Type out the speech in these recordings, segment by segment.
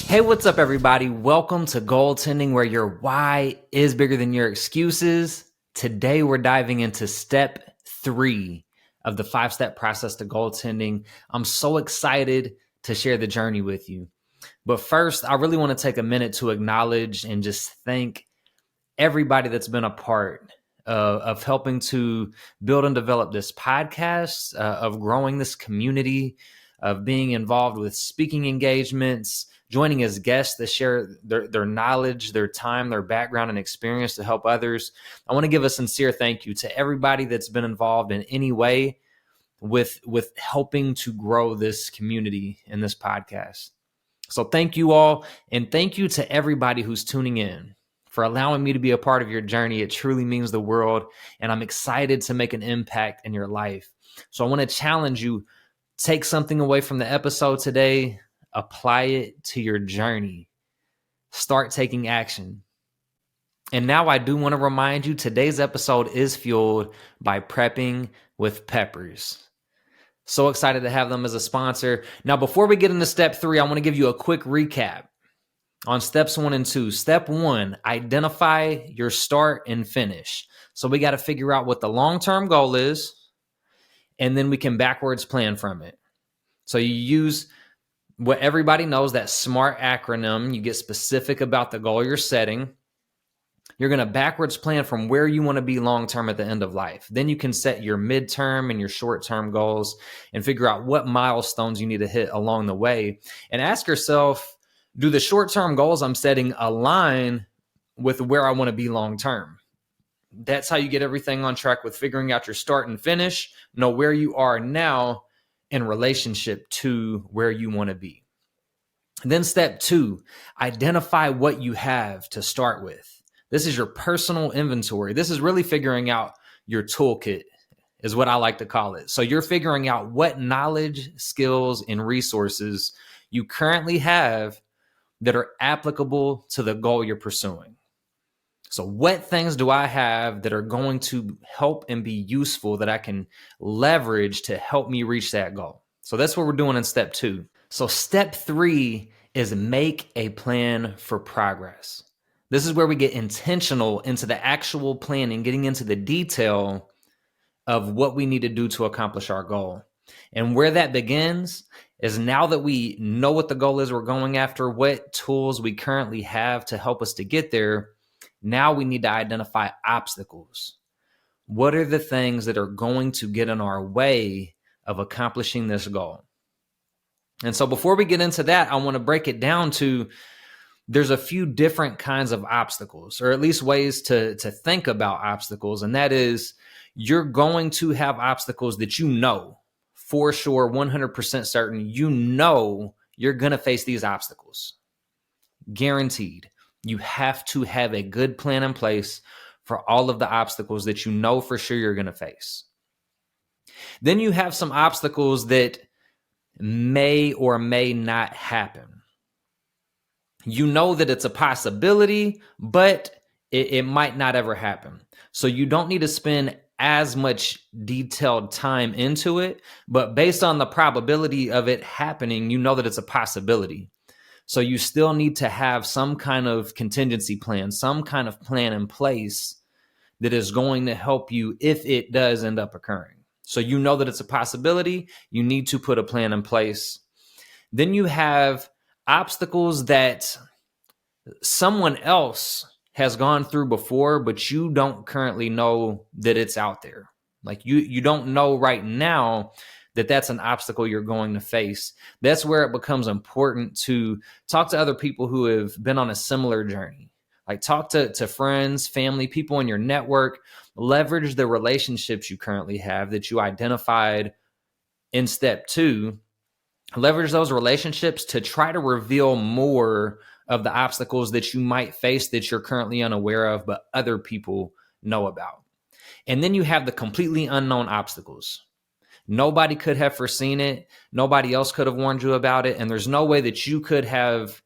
Hey, what's up, everybody? Welcome to Goaltending, where your why is bigger than your excuses. Today, we're diving into step 3 of the 5-step process to goaltending. I'm so excited to share the journey with you. But first, I really want to take a minute to acknowledge and just thank everybody that's been a part of helping to build and develop this podcast, of growing this community, of being involved with speaking engagements, joining as guests to share their knowledge, their time, their background, and experience to help others. I want to give a sincere thank you to everybody that's been involved in any way with helping to grow this community in this podcast. So thank you all, and thank you to everybody who's tuning in for allowing me to be a part of your journey. It truly means the world, and I'm excited to make an impact in your life. So I want to challenge you, take something away from the episode today, apply it to your journey, start taking action. And now I do want to remind you, today's episode is fueled by Prepping with Peppers. So excited to have them as a sponsor. Now, before we get into step 3, I want to give you a quick recap on steps 1 and 2. Step 1, identify your start and finish. So we got to figure out what the long-term goal is, and then we can backwards plan from it. So you use what everybody knows, that SMART acronym. You get specific about the goal you're setting. You're going to backwards plan from where you want to be long-term at the end of life. Then you can set your midterm and your short-term goals and figure out what milestones you need to hit along the way. And ask yourself, do the short-term goals I'm setting align with where I want to be long-term? That's how you get everything on track with figuring out your start and finish. Know where you are now in relationship to where you want to be. Then step 2, identify what you have to start with. This is your personal inventory. This is really figuring out your toolkit, is what I like to call it. So you're figuring out what knowledge, skills, and resources you currently have that are applicable to the goal you're pursuing. So what things do I have that are going to help and be useful that I can leverage to help me reach that goal? So that's what we're doing in step 2. So step 3 is make a plan for progress. This is where we get intentional into the actual planning, getting into the detail of what we need to do to accomplish our goal. And where that begins is, now that we know what the goal is we're going after, what tools we currently have to help us to get there, now we need to identify obstacles. What are the things that are going to get in our way of accomplishing this goal? And so before we get into that, I want to break it down to, there's a few different kinds of obstacles, or at least ways to think about obstacles. And that is, you're going to have obstacles that you know for sure, 100% certain, you know you're going to face these obstacles. Guaranteed. You have to have a good plan in place for all of the obstacles that you know for sure you're going to face. Then you have some obstacles that may or may not happen. You know that it's a possibility, but it might not ever happen. So you don't need to spend as much detailed time into it, but based on the probability of it happening, you know that it's a possibility. So you still need to have some kind of contingency plan, some kind of plan in place that is going to help you if it does end up occurring. So you know that it's a possibility. You need to put a plan in place. Then you have obstacles that someone else has gone through before, but you don't currently know that it's out there. Like you don't know right now that that's an obstacle you're going to face. That's where it becomes important to talk to other people who have been on a similar journey. Like talk to friends, family, people in your network. Leverage the relationships you currently have that you identified in step 2. Leverage those relationships to try to reveal more of the obstacles that you might face that you're currently unaware of, but other people know about. And then you have the completely unknown obstacles. Nobody could have foreseen it. Nobody else could have warned you about it. And there's no way that you could have,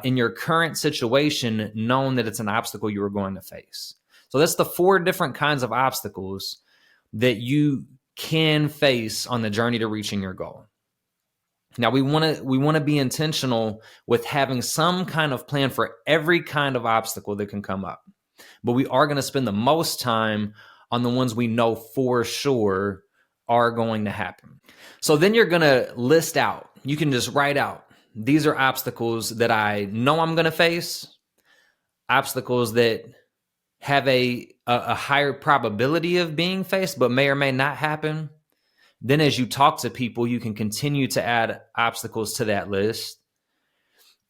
in your current situation, known that it's an obstacle you were going to face. So that's the 4 different kinds of obstacles that you can face on the journey to reaching your goal. Now we want to be intentional with having some kind of plan for every kind of obstacle that can come up. But we are going to spend the most time on the ones we know for sure are going to happen. So then you're going to list out, you can just write out, these are obstacles that I know I'm going to face, obstacles that have a higher probability of being faced, but may or may not happen. Then as you talk to people, you can continue to add obstacles to that list.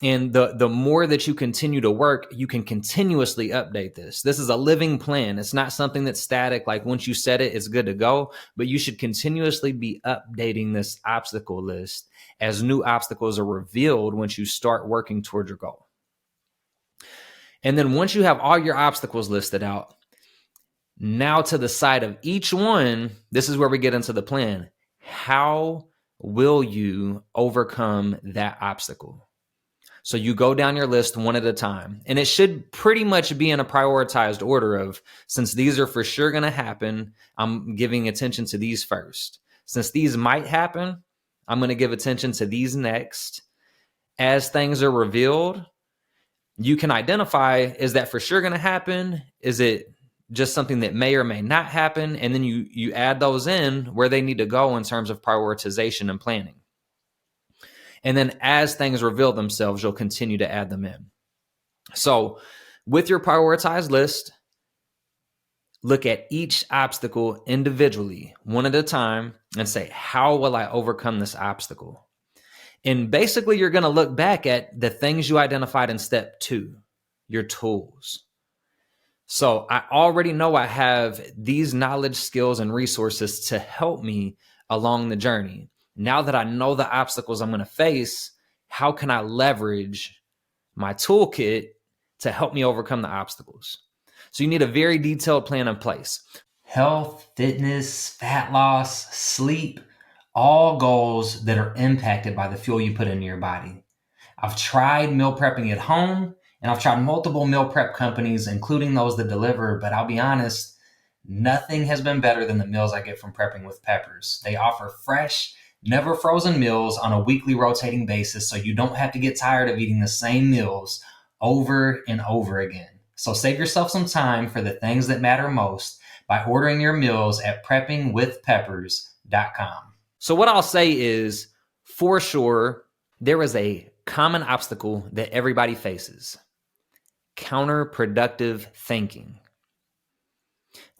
And the more that you continue to work, you can continuously update this. This is a living plan. It's not something that's static. Like once you set it, it's good to go. But you should continuously be updating this obstacle list as new obstacles are revealed once you start working towards your goal. And then once you have all your obstacles listed out, now to the side of each one, this is where we get into the plan. How will you overcome that obstacle? So you go down your list one at a time, and it should pretty much be in a prioritized order of, since these are for sure going to happen, I'm giving attention to these first. Since these might happen, I'm going to give attention to these next. As things are revealed, you can identify, is that for sure going to happen? Is it just something that may or may not happen? And then you add those in where they need to go in terms of prioritization and planning. And then as things reveal themselves, you'll continue to add them in. So with your prioritized list, look at each obstacle individually, one at a time, and say, how will I overcome this obstacle? And basically, you're going to look back at the things you identified in step 2, your tools. So I already know I have these knowledge, skills, and resources to help me along the journey. Now that I know the obstacles I'm going to face, how can I leverage my toolkit to help me overcome the obstacles? So you need a very detailed plan in place. Health, fitness, fat loss, sleep, all goals that are impacted by the fuel you put into your body. I've tried meal prepping at home, and I've tried multiple meal prep companies, including those that deliver, but I'll be honest, nothing has been better than the meals I get from Prepping with Peppers. They offer fresh, never frozen meals on a weekly rotating basis, so you don't have to get tired of eating the same meals over and over again. So save yourself some time for the things that matter most by ordering your meals at preppingwithpeppers.com. So what I'll say is, for sure, there is a common obstacle that everybody faces: counterproductive thinking.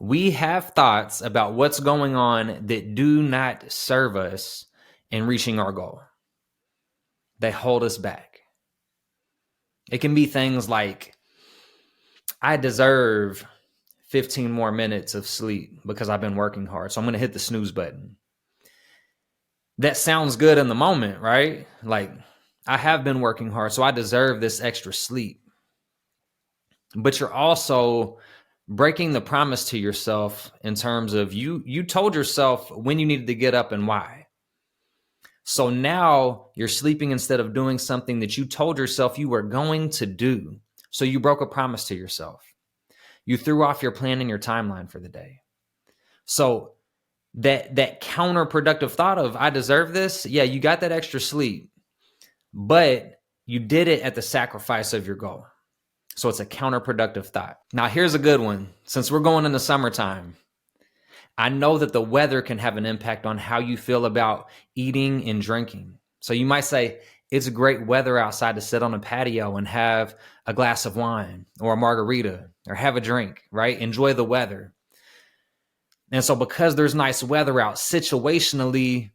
We have thoughts about what's going on that do not serve us in reaching our goal. They hold us back. It can be things like, I deserve 15 more minutes of sleep because I've been working hard, so I'm going to hit the snooze button. That sounds good in the moment, right? Like, I have been working hard, so I deserve this extra sleep. But you're also breaking the promise to yourself in terms of you told yourself when you needed to get up and why. So now you're sleeping instead of doing something that you told yourself you were going to do. So you broke a promise to yourself. You threw off your plan and your timeline for the day. So that counterproductive thought of, I deserve this. Yeah, you got that extra sleep, but you did it at the sacrifice of your goal. So it's a counterproductive thought. Now, here's a good one. Since we're going into summertime, I know that the weather can have an impact on how you feel about eating and drinking. So you might say, it's great weather outside to sit on a patio and have a glass of wine or a margarita or have a drink, right? Enjoy the weather. And so because there's nice weather out, situationally,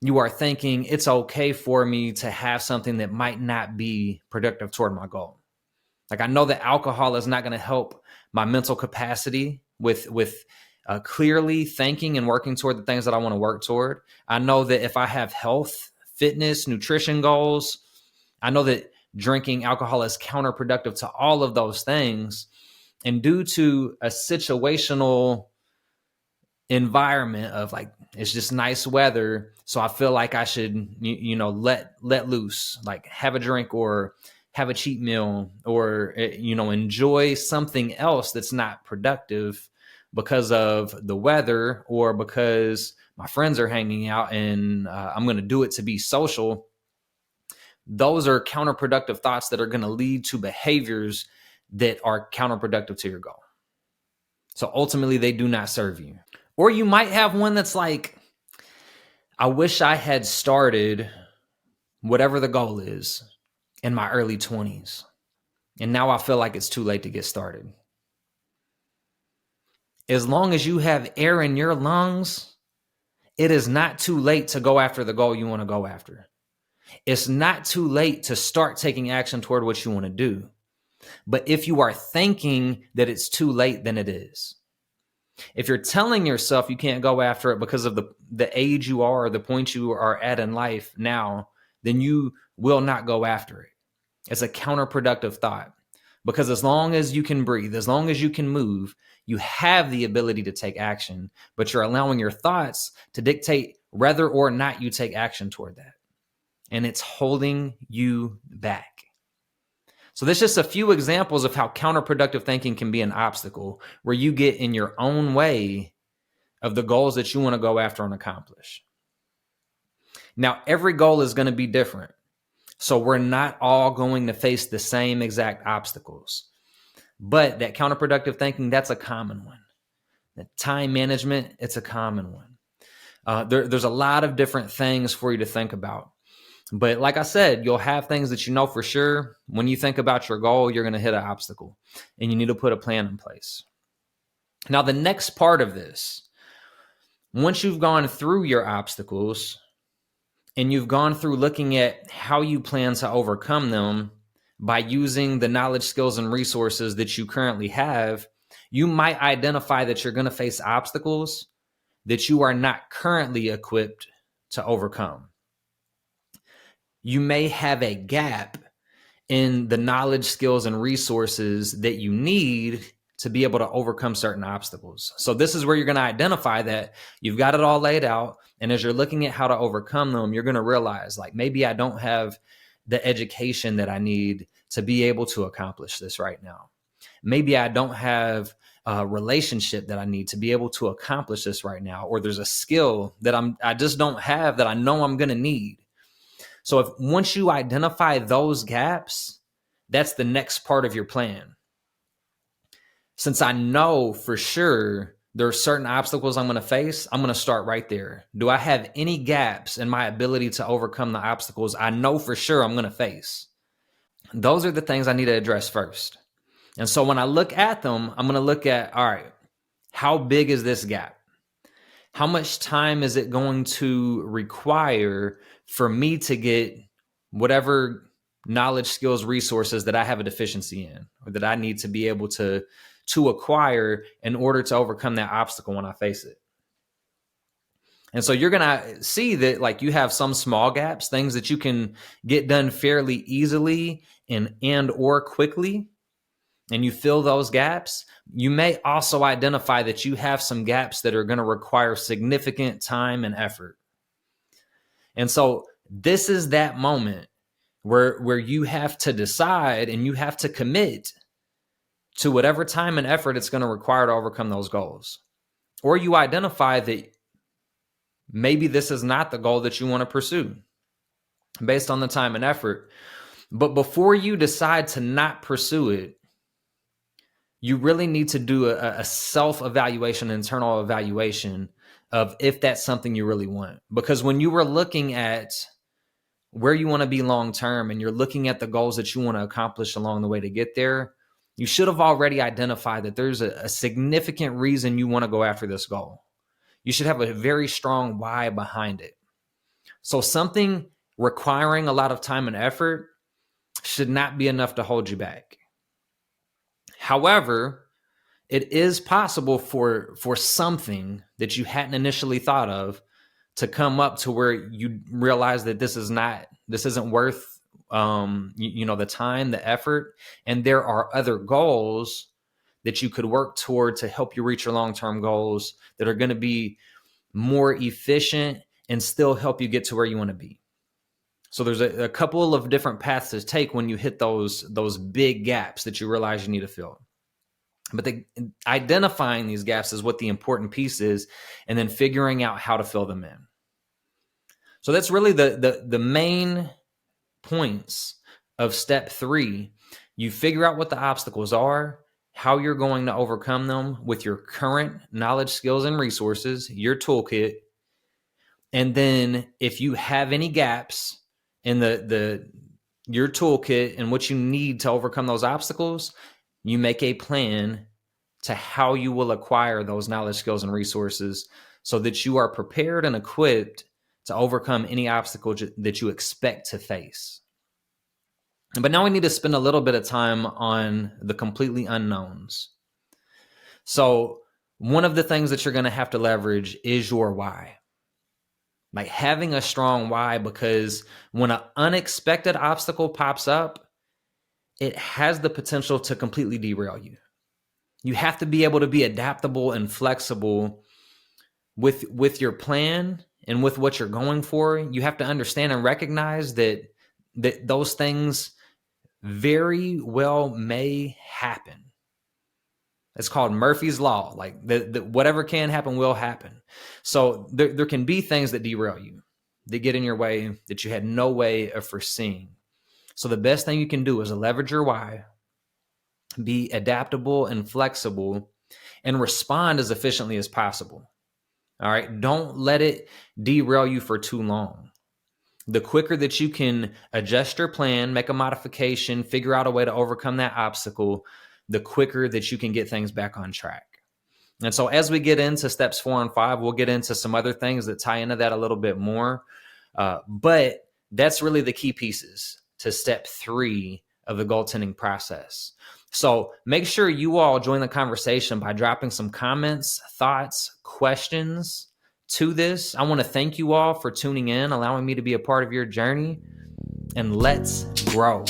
you are thinking it's okay for me to have something that might not be productive toward my goal. Like, I know that alcohol is not going to help my mental capacity with clearly thinking and working toward the things that I want to work toward. I know that if I have health, fitness, nutrition goals, I know that drinking alcohol is counterproductive to all of those things. And due to a situational environment of like, it's just nice weather, so I feel like I should, let loose, like have a drink or have a cheat meal or, enjoy something else that's not productive because of the weather or because my friends are hanging out and I'm going to do it to be social. Those are counterproductive thoughts that are going to lead to behaviors that are counterproductive to your goal. So ultimately, they do not serve you. Or you might have one that's like, I wish I had started whatever the goal is in my early 20s. And now I feel like it's too late to get started. As long as you have air in your lungs, it is not too late to go after the goal you want to go after. It's not too late to start taking action toward what you want to do. But if you are thinking that it's too late, then it is. If you're telling yourself you can't go after it because of the age you are or the point you are at in life now, then you will not go after it. It's a counterproductive thought, because as long as you can breathe, as long as you can move, you have the ability to take action, but you're allowing your thoughts to dictate whether or not you take action toward that. And it's holding you back. So there's just a few examples of how counterproductive thinking can be an obstacle, where you get in your own way of the goals that you want to go after and accomplish. Now, every goal is going to be different. So we're not all going to face the same exact obstacles. But that counterproductive thinking, that's a common one. The time management, it's a common one. There's a lot of different things for you to think about. But like I said, you'll have things that you know for sure. When you think about your goal, you're going to hit an obstacle, and you need to put a plan in place. Now, the next part of this, once you've gone through your obstacles and you've gone through looking at how you plan to overcome them by using the knowledge, skills, and resources that you currently have, you might identify that you're going to face obstacles that you are not currently equipped to overcome. You may have a gap in the knowledge, skills, and resources that you need to be able to overcome certain obstacles. So this is where you're going to identify that you've got it all laid out. And as you're looking at how to overcome them, you're going to realize, like, maybe I don't have the education that I need to be able to accomplish this right now. Maybe I don't have a relationship that I need to be able to accomplish this right now. Or there's a skill that I just don't have that I know I'm going to need. So if once you identify those gaps, that's the next part of your plan. Since I know for sure there are certain obstacles I'm going to face, I'm going to start right there. Do I have any gaps in my ability to overcome the obstacles I know for sure I'm going to face? Those are the things I need to address first. And so when I look at them, I'm going to look at, all right, how big is this gap? How much time is it going to require for me to get whatever knowledge, skills, resources that I have a deficiency in, or that I need to be able to acquire in order to overcome that obstacle when I face it? And so you're going to see that, like, you have some small gaps, things that you can get done fairly easily and or quickly, and you fill those gaps. You may also identify that you have some gaps that are going to require significant time and effort. And so this is that moment where you have to decide and you have to commit to whatever time and effort it's going to require to overcome those goals. Or you identify that maybe this is not the goal that you want to pursue based on the time and effort. But before you decide to not pursue it, you really need to do a self-evaluation, internal evaluation of if that's something you really want. Because when you were looking at where you want to be long-term and you're looking at the goals that you want to accomplish along the way to get there, you should have already identified that there's a significant reason you want to go after this goal. You should have a very strong why behind it. So something requiring a lot of time and effort should not be enough to hold you back. However, it is possible for something that you hadn't initially thought of to come up to where you realize that this isn't worth the time, the effort, and there are other goals that you could work toward to help you reach your long-term goals that are going to be more efficient and still help you get to where you want to be. So there's a couple of different paths to take when you hit those big gaps that you realize you need to fill. But identifying these gaps is what the important piece is, and then figuring out how to fill them in. So that's really the main points of step 3. You figure out what the obstacles are, how you're going to overcome them with your current knowledge, skills, and resources, your toolkit. And then if you have any gaps in your toolkit and what you need to overcome those obstacles, you make a plan to how you will acquire those knowledge, skills, and resources so that you are prepared and equipped to overcome any obstacle that you expect to face. But now we need to spend a little bit of time on the completely unknowns. So one of the things that you're going to have to leverage is your why. Like having a strong why, because when an unexpected obstacle pops up, it has the potential to completely derail you. You have to be able to be adaptable and flexible with your plan and with what you're going for. You have to understand and recognize that those things very well may happen. It's called Murphy's Law. Like whatever can happen will happen. So there can be things that derail you, that get in your way, that you had no way of foreseeing. So the best thing you can do is leverage your why, be adaptable and flexible, and respond as efficiently as possible. All right. Don't let it derail you for too long. The quicker that you can adjust your plan, make a modification, figure out a way to overcome that obstacle, the quicker that you can get things back on track. And so as we get into steps 4 and 5, we'll get into some other things that tie into that a little bit more. But that's really the key pieces to step 3 of the goaltending process. So make sure you all join the conversation by dropping some comments, thoughts, questions to this. I want to thank you all for tuning in, allowing me to be a part of your journey, and let's grow.